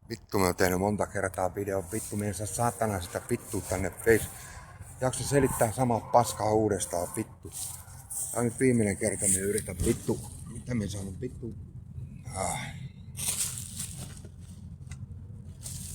Vittu, mä oon tehnyt monta kertaa videon. Vittu, mä en saa saatana sitä vittua tänne face. Jakso selittää samaa paskaa uudestaan, vittu. Tää on nyt viimeinen kerta, mä yritän vittu. Mitä mä sanon, vittu?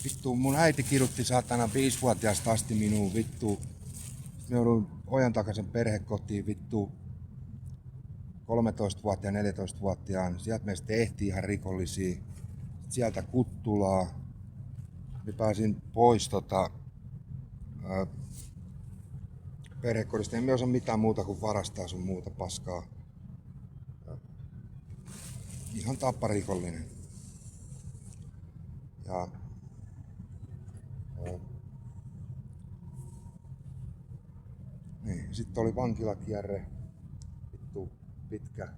Vittu, mun äiti kidutti saatana 5-vuotiaasta asti minuun, vittu. Mä joudun Ojantakasen perhekotiin, vittu. 13-vuotiaan, 14-vuotiaan. Sieltä meistä tehtiin ihan rikollisia. Sieltä Kuttulaa. Mä pääsin pois perhekodista. En mä osaa mitään muuta kuin varastaa sun muuta paskaa. Ihan tapparikollinen. Ja niin, sitten oli vankilakierre. Vittu pitkä.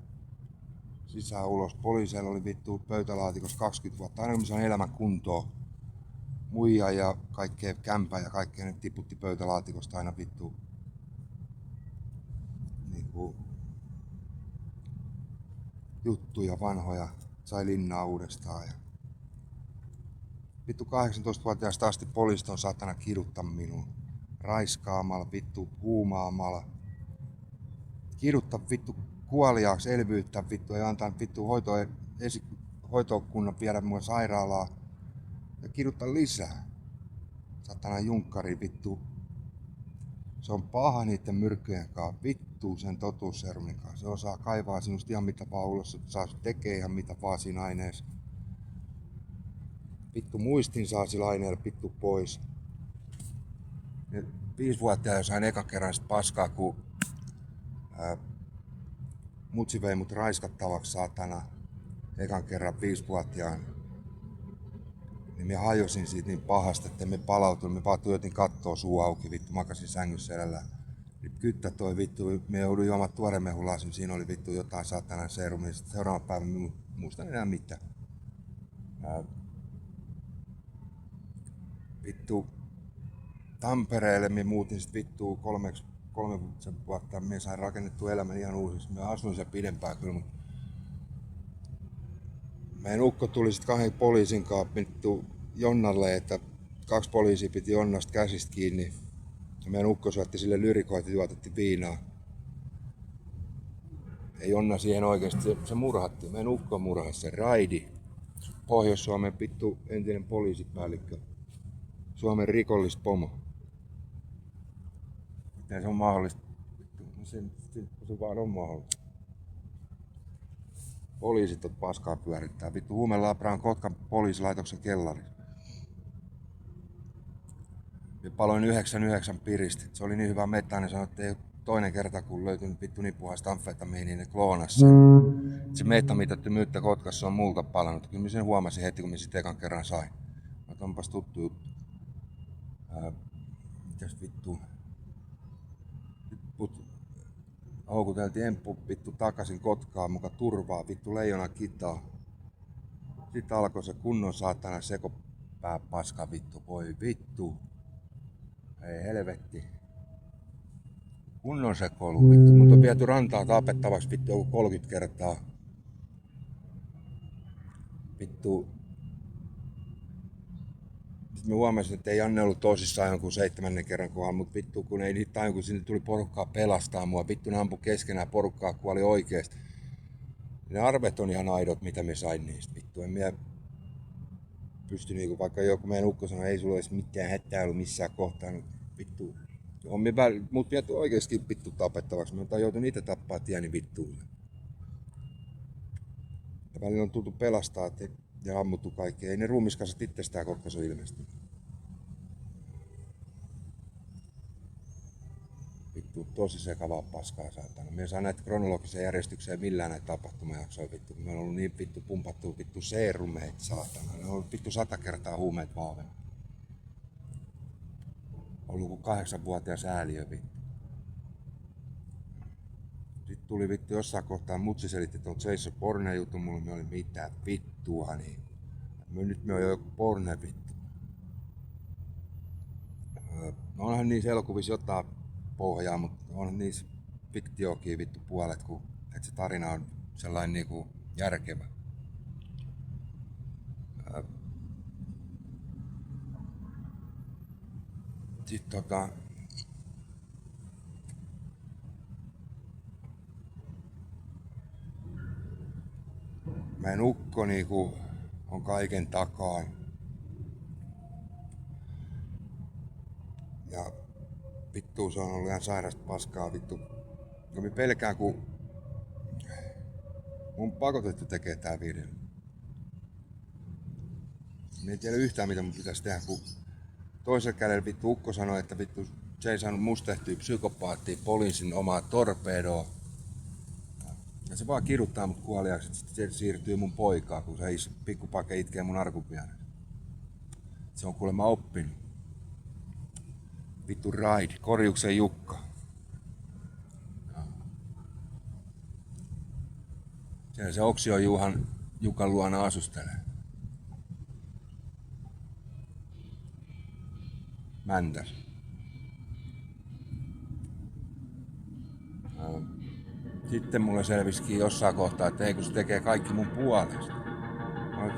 Sisään ulos. Poliiseilla oli vittu pöytälaatikossa 20 vuotta. Aina kun mä saan elämän kuntoon. Muija ja kaikkea kämpää ja kaikkea ne tiputti pöytälaatikosta aina vittu. Niinku juttuja vanhoja. Sai linnaa uudestaan. Ja vittu 18-vuotiaasta asti poliisit on saatana kiduttaa minua. Raiskaamalla, vittu huumaamalla. Kiduttaa vittu kuoliaaksi, elvyyttää vittu ja antaa vittu hoitokunnan viedä mua sairaalaa. Ja kiduttaa lisää. Satana junkkari vittu. Se on paha niiden myrkkyjen kanssa. Vittu sen totuusserumin kanssa. Se osaa kaivaa sinusta ihan mitä vaan ulos. Saa tekee ihan mitä vaan siinä aineessa. Vittu muistin saa sillä aineella vittu pois. 5-vuotiaana sain ekan kerran sit paskaa, kun mutsi vei mut raiskattavaksi saatana. Ekan kerran 5-vuotiaan. Niin mä hajosin siitä niin pahasti, että me palautunut. Me vaan tuijotin kattoo suu auki, vittu makasin sängyssä edelleen. Kyttä toi vittu, me jouduin juomaan tuoremehulasin, siinä oli vittu jotain saatanan serumia. Sitten seuraavan päivän mä muistan enää mitään. Vittu Tampereelle me muutin sit vittu 3 vuotta. Me sain rakennettua elämän ihan uusiksi. Mä asuin siellä pidempään kyllä, mutta meidän ukko tuli sit 2 poliisin kanssa vittu Jonnalle, että 2 poliisia piti Jonnasta käsistä kiinni. Ja meidän ukko soitti sille lyrikoita ja juotettiin viinaa. Ei Jonna siihen oikeesti, se murhattiin. Meidän ukko murhasi se Raidi. Pohjois-Suomen vittu entinen poliisipäällikkö. Suomen rikollispomo. Miten se on mahdollista? Se vaan on mahdollista. Poliisit on paskaa pyörittää. Vittu huumelabra on Kotkan poliisilaitoksen kellarissa. Ja paloin 99 piristä. Se oli niin hyvä mettainen, sanoi, että ei toinen kerta kun löytynyt vittu nipuhaista amfetamiiniin, niin ne kloonas sen. Se mettamitattu myyttä Kotkassa on multa palannut. Kyllä mä sen huomasin heti, kun mä sit ekan kerran sain. Mutta onpas tuttu juttu. Mitäs vittu? Houkuteltiin emppu vittu takaisin Kotkaan muka turvaa, vittu leijona kitaa. Sitten alkoi se kunnon saatana sekopää paska vittu, voi vittu. Ei helvetti. Kunnon sekoilu vittu, mut on viety rantaa tapettavaksi vittu joku 30 kertaa. Vittu. Sitten mä huomasin, että ei Janne ollut tosissaan jonkun 7. kerran kohdalla, mut vittu kun ei niitä taju, kun sinne tuli porukkaa pelastaa mua. Vittu ne ampui keskenään, porukkaa kuoli oikeesti. Ne arvet on ihan aidot, mitä me sain niistä vittu. En minä pysty niinku, vaikka joku meidän ukko sanoi, ei sulla edes mitään hätää ollut missään kohtaa. Niin vittu. On mut viety oikeesti vittu tapettavaksi. Mä joutunut itse tappaa tieni vittuun. Ja välillä on tultu pelastaa ja ammuttu kaikkea. Ei ne ruumiskasat itsestään Kotkassa ole ilmestynyt. Vittu tosi sekavaa paskaa saatana. Me ei saa näitä kronologiseen järjestykseen millään näitä tapahtumajaksoja vittu. Me on ollut niin vittu pumpattu vittu seerumeet saatana. Ne on ollut vittu 100 kertaa huumeet vahvemmin. Ollut kuin 8-vuotias ääliö vittu. Sitten tuli vittu jossain kohtaa mutsi selitti tuon Jason Bourne jutun mulle. Me oli mitään vittua niin. Nyt me on joku porne vittu. No onhan niissä elokuvissa jotain pohjaa, mutta on niissä fiktiokin vittu puolet, kun että se tarina on sellainen niinku järkevä. Sitten meidän ukko niinku on kaiken takaa. Ja vittu se on ollut ihan sairasta paskaa vittu. Ja mä pelkään kun mun pakotettu tekee tää video. Mä en tiedä yhtään mitä mun pitäisi tehdä, kun toisella kädellä vittu ukko sanoi, että vittu se ei saanut musta tehtyä psykopaattia poliisin omaa torpedoa. Ja se vaan kiruttaa mut kuoliaaksi, että se siirtyy mun poikaa, kun se pikkupake itkee mun arkun vieressä. Se on kuulemma oppinut. Vittu Raid, Korjuksen Jukka. Siellä se Oksio Jukan luona asustelee. Mäntäs. Sitten mulle selvisikin jossain kohtaa, että ei kun se tekee kaikki mun puolesta.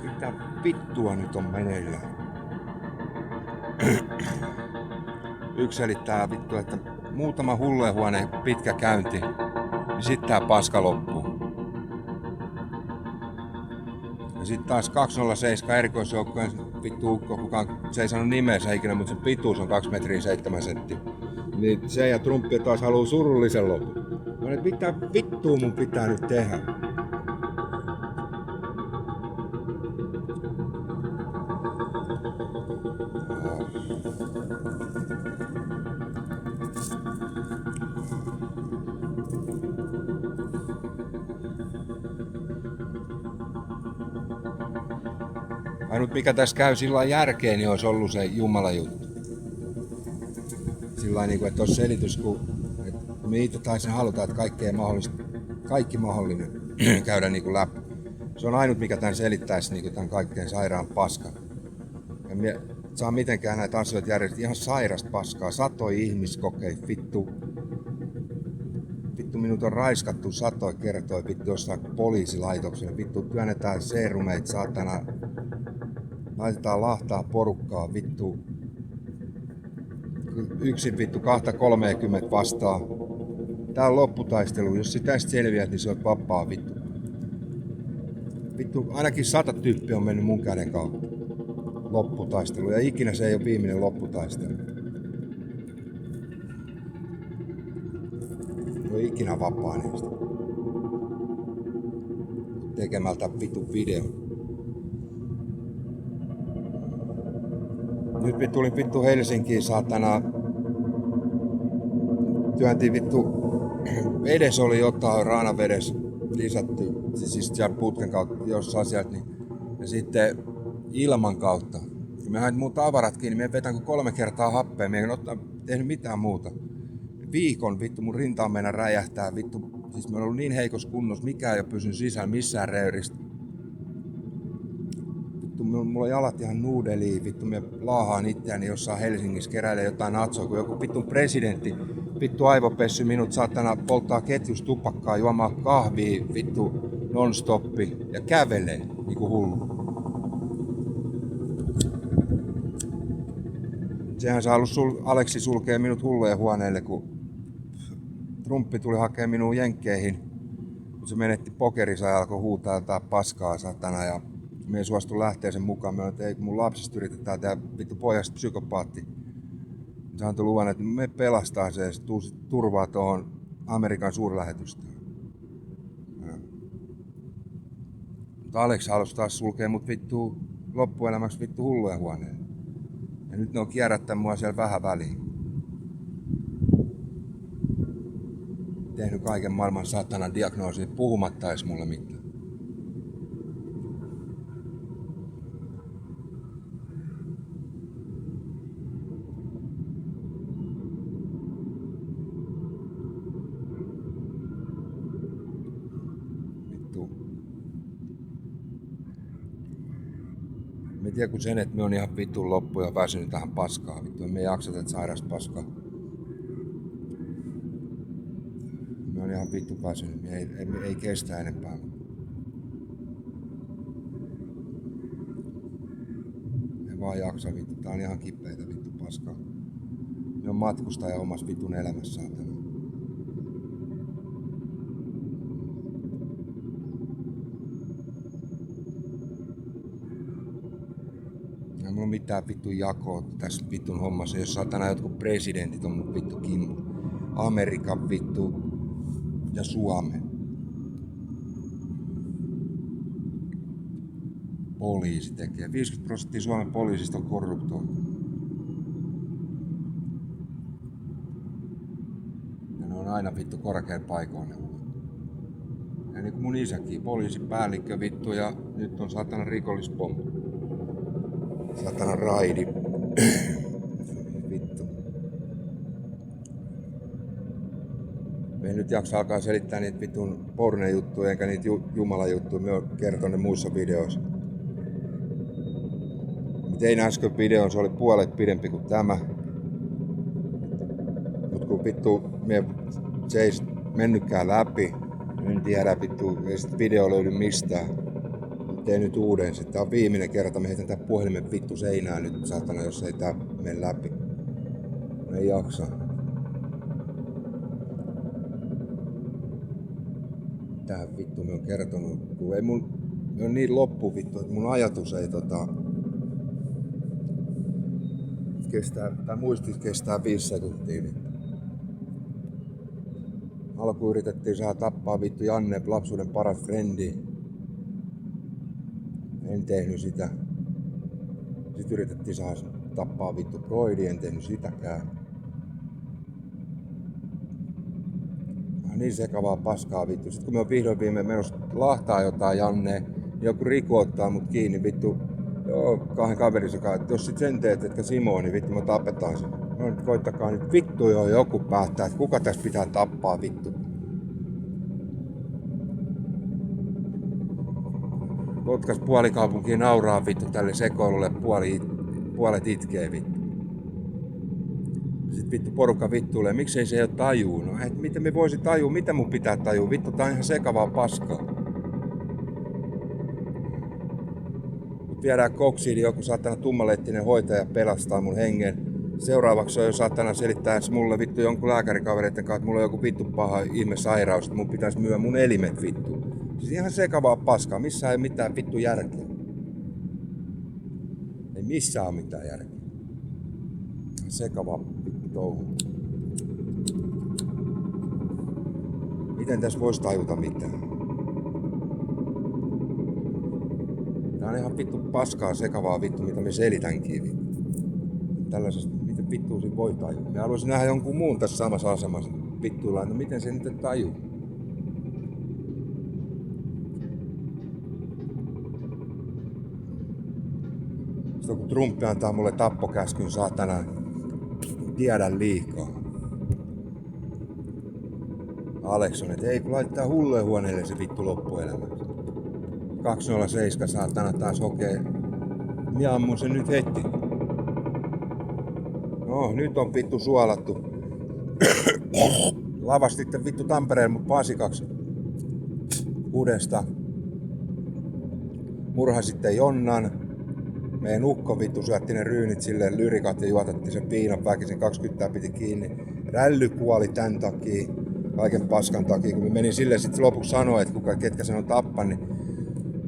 Mitä vittua nyt on meneillään? Yksi selittää vittu, että muutama hulluhuone pitkä käynti, niin sit tää paska loppuu. Ja sit taas 207 erikoisjoukkojen vittu ukko, kukaan se ei sano nimeensä ikinä, mutta sen pituus on 2 metriä 7 senttiä. Niin se ja Trumpi taas haluu surullisen lopun. No nyt mitä vittua mun pitää nyt tehdä? Ainut mikä tässä käy sillä järkeen, niin olisi ollut se Jumala juttu. Sillä niin kuin, että olisi selitys, kun me itse taisin haluta, että kaikki mahdollinen käydä niin kuin läpi. Se on ainut mikä tämän selittäisi niin kuin tämän kaikkein sairaan paskan. Ja me saa mitenkään näitä asioita järjestää ihan sairasta paskaa. Satoi ihmiskokeita, vittu minut on raiskattu satoi kertoi vittu jossain poliisilaitoksella. Vittu työnnetään seerumeita saatana. Laitetaan lahtaa porukkaa vittu. Yksin vittu 230 vastaan. Tää on lopputaistelu. Jos sä tästä selviät, niin se on vapaa vittu. Vittu ainakin 100 tyyppiä on mennyt mun käden kautta. Lopputaistelu. Ja ikinä se ei ole viimeinen lopputaistelu. Ei ole ikinä vapaa niistä. Tekemältä vittu video. Nyt tulin vittu Helsinkiin saatana. Työntiin vittu. Vedes oli jotain raanavedessä lisätty. Siis siellä putken kautta jossain sieltä. Niin. Ja sitten ilman kautta. Ja me hain mun tavaratkin, niin me vetän kuin 3 kertaa happea. Me en ole tehnyt mitään muuta. Viikon vittu mun rinta on mennä räjähtää vittu. Siis me on ollut niin heikossa kunnossa, mikään ei ole pysynyt sisällä missään reyristä. Vittu mulla on jalat ihan nuudeliin, vittu me laahaan itseäni jossain Helsingissä keräilee jotain natsoa, kun joku vittu presidentti, vittu aivopessy minut saatana polttaa ketjus tupakkaa, juomaa kahvia, vittu non-stoppi ja kävelee niinku hullu. Sehän se halus Aleksi sulkee minut hullujen huoneelle, kun Trumpi tuli hakemaan minun jenkkeihin. Kun se menetti pokerissa ja alkoi huutaa jotain paskaa satana ja me ei suostu lähteä sen mukaan. Me että ei kun mun lapsesta yritetään tehdä vittu pojasta psykopaatti. Se antoi luvan, että me pelastaa se ja se turvaa tuohon Amerikan suurlähetystöön. Mutta Aleksi halusi taas sulkea mut vittu loppuelämäksi vittu hullujen huoneelle. Ja nyt ne on kierrättänyt mua siellä vähän väliin. Tehnyt kaiken maailman satanan diagnoosin, puhumatta edes mulle mitään. Vittu. Mä tiedän kun sen, että me on ihan vittu loppu ja väsynyt tähän paskaan. Vittu, me ei jaksa tätä sairasta paskaa. Me on ihan vittu väsynyt. Ei kestä enempää. Ei vaan jaksa vittu. Tää on ihan kipeitä vittu paskaa. Ne on matkustaja omassa vitun elämässään. Ei mulla mitään vittu jakoa tässä vitun hommassa, jos satana jotkut presidentit on mut vittu kimpu. Amerikan vittu ja Suomen. Poliisi tekee. 50% Suomen poliisista on korruptoitu. Ja ne on aina vittu korkean paikoilla. Ja niin kuin mun isäkin, poliisipäällikkö vittu ja nyt on satana rikollispommi. Satana raidi. Vittu. Me ei nyt jaksa alkaa selittää niitä vitun porne-juttuja enkä niitä jumalajuttuja. Me oon kertonut ne muissa videoissa. Tein äsken videon, se oli puolet pidempi kuin tämä. Mut kun vittu se ei mennytkään läpi, en tiedä vittu, ei sit video löydy mistään. Tein nyt uuden, tää on viimeinen kerta, me heitän tää puhelimen vittu seinään nyt saatana, jos ei tää mene läpi. Me ei jaksa. Mitähän vittu me on kertonut, kun ei mun, me on niin loppu vittu, että mun ajatus ei kestää, tai muistis kestää 5 sekuntia. Alkuun yritettiin saada tappaa vittu Janne, lapsuuden paras frendi. En tehnyt sitä. Sitten yritettiin saada tappaa vittu Broidi, en tehnyt sitäkään. Niin sekavaa paskaa vittu. Sitten kun me on vihdoin viimein menossa lahtaa jotain Janne, niin joku Riku ottaa mut kiinni vittu. Joo, 2 kaverissa kai, että jos sit sen teet, etkä Simo, niin vittu mä tapetaan sen. No nyt koittakaa nyt vittu jo joku päättää, että kuka tässä pitää tappaa vittu. Kotkas puolikaupunkiin nauraa vittu tälle sekoilulle, puolet itkee vittu. Sitten vittu porukka vittuilee, miksei se ei oo tajuu? No et miten me voisi tajua, mitä mun pitää tajua? Vittu tää on ihan sekavaa paskaa. Viedään koksiin, niin joku saatana tummalettinen hoitaja pelastaa mun hengen. Seuraavaksi on jo saatana selittää mulle vittu jonkun lääkärikavereiden kanssa, että mulla on joku vittu paha ihmesairaus, että mun pitäisi myyä mun elimet vittu. Siis ihan sekavaa paskaa, missään ei mitään vittu järkeä. Ei missään ole mitään järkeä. Sekavaa vittu touhu. Miten tässä voisi tajuta mitään? Tää on ihan vittu paskaa sekavaa vittu, mitä me selitänkin vittu. Tällaisesta, miten vittua siinä voi tajua. Me haluaisin nähdä jonkun muun tässä samassa asemassa vittuilla, no miten se nyt tajuu? Sitten kun Trump antaa mulle tappokäskyn, saatana, tiedä liikaa. Alex on, että ei kun laittaa hullujen huoneelle se vittu loppuelämä. 207 saatana taas hokee. Minä ammun sen nyt heti. No, nyt on vittu suolattu. Lavastitte vittu Tampereen mut pasikaksi. Uudesta. Murhasitte Jonnan. Meidän ukko vittu syötti ne ryynit silleen lyrikat ja juotatti sen viinan väkisin. 20 piti kiinni. Rälly kuoli tän takia. Kaiken paskan takia. Kun me menin silleen sit lopuksi sanoa, että ketkä sen on tappanut, niin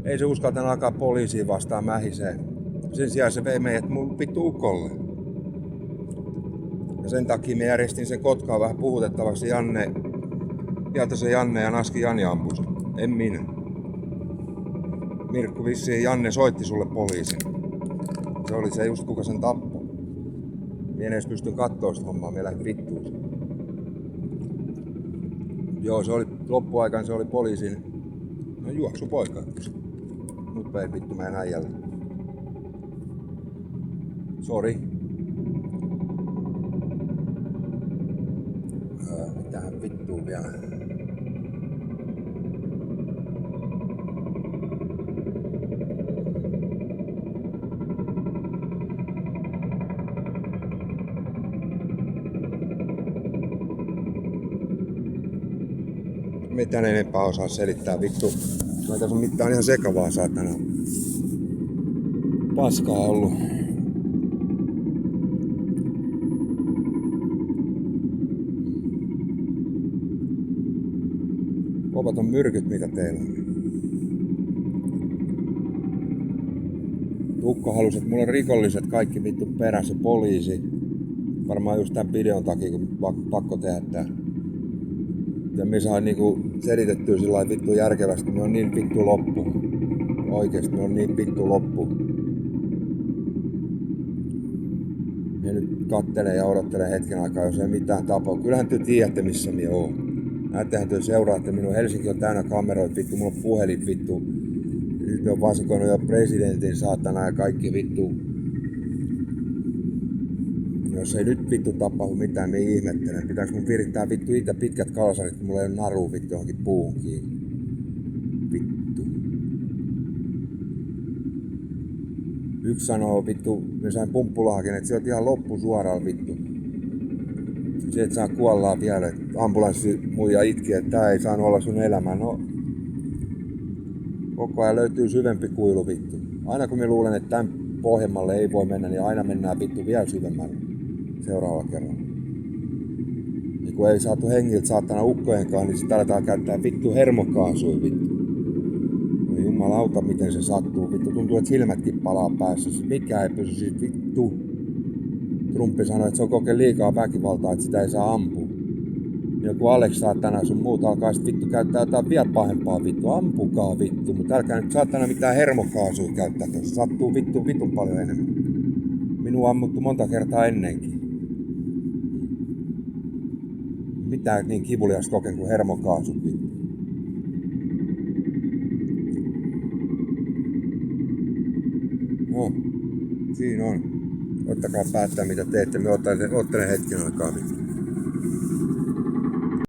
ei se uskaltanut alkaa poliisiin vastaan mähiseen. Sen sijaan se vei meidät mun vittu ukolle. Ja sen takia me järjestin sen Kotkaan vähän puhutettavaksi Hietasen Janne ja Naski Jani ampui. En minä. Mirkku vissiin Janne soitti sulle poliisin. Se oli se just kuka sen tappoi. Mie en edes pystyn kattoo sitä hommaa, mie lähdin vittuun. Joo, se oli loppuaikaan se oli poliisin juoksupoika. Mut vei vittu meidän äijälle. Sori. Mitähän vittuun vielä? Me tän enempää osaa selittää vittu. Mä tässä on mitään ihan sekavaa saatana. Paskaa ollut. Kovat on myrkyt mitä teillä on. Ukko halusi, että mulla on rikolliset kaikki vittu perässä, poliisi. Varmaan just tämän videon takia, kun pakko tehdä tää. Ja me saa niinku selitettyä sillä vittu järkevästi, me on niin vittu loppu. Oikeesti me on niin vittu loppu. Me nyt kattelen ja odottelen hetken aikaa, jos ei mitään tapaa. Kyllähän te tiedätte missä minä oon. Näettehän te seuraatte minun. Helsinki on täynnä kameroita, vittu, mulla on puhelin vittu. Nyt me on vasikoinut jo presidentin saatana ja kaikki vittu. Jos ei nyt vittu tapahdu mitään, niin ihmettelen. Pitääks mun virittää vittu itse pitkät kalsarit, kun mulla ei ole naru vittu johonkin puuhun kiinni. Vittu. Yksi sanoo vittu, me sain pumppulahakin, että se on ihan loppu suoraan vittu. Se et saa kuollaa vielä, ambulanssi muija itki, että tää ei saanut olla sun elämä. No, koko ajan löytyy syvempi kuilu vittu. Aina kun mä luulen, että tämän pohjemmalle ei voi mennä, niin aina mennään vittu vielä syvemmälle seuraavalla kerralla. Ja kun ei saatu hengiltä saatana ukkojenkaan, niin sitten aletaan käyttää vittu hermokaasui vittu. No jumalauta, miten se sattuu vittu. Tuntuu, että silmätkin palaa päässä. Mikä ei pysy siitä vittu. Trumpi sanoi, että se on kokeen liikaa väkivaltaa, että sitä ei saa ampua. Joku Alex saatana sun muut alkaa sit vittu käyttää jotain vielä pahempaa vittu. Ampukaa vittu, mutta älkää nyt saatana mitään hermokaasua käyttää tuossa. Sattuu vitun paljon enemmän. Minua on ammuttu monta kertaa ennenkin. Mitään niin kivulias kokeen kuin hermokaasut vittu. No, siinä on. Ottakaa päättää mitä teette. Me ottelen hetken aikaa vittu.